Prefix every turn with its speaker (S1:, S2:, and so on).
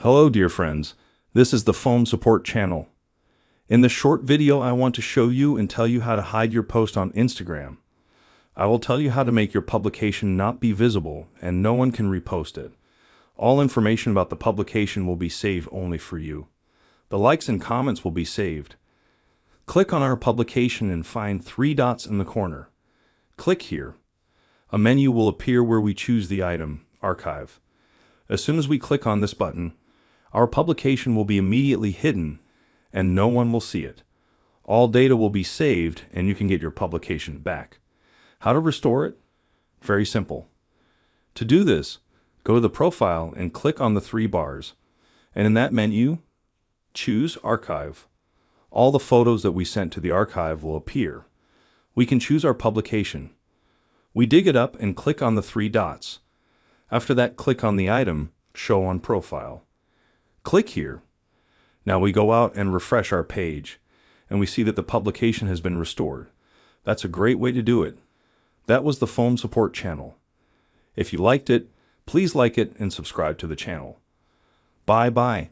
S1: Hello, dear friends. This is the Foam Support channel. In this short video, I want to show you and tell you how to hide your post on Instagram. I will tell you how to make your publication not be visible and no one can repost it. All information about the publication will be saved only for you. The likes and comments will be saved. Click on our publication and find three dots in the corner. Click here. A menu will appear where we choose the item, Archive. As soon as we click on this button, our publication will be immediately hidden and no one will see it. All data will be saved and you can get your publication back. How to restore it? Very simple. To do this, go to the profile and click on the three bars. And in that menu, choose Archive. All the photos that we sent to the archive will appear. We can choose our publication. We dig it up and click on the three dots. After that, click on the item, Show on Profile. Click here. Now we go out and refresh our page, and we see that the publication has been restored. That's a great way to do it. That was the Foam Support channel. If you liked it, please like it and subscribe to the channel. Bye-bye.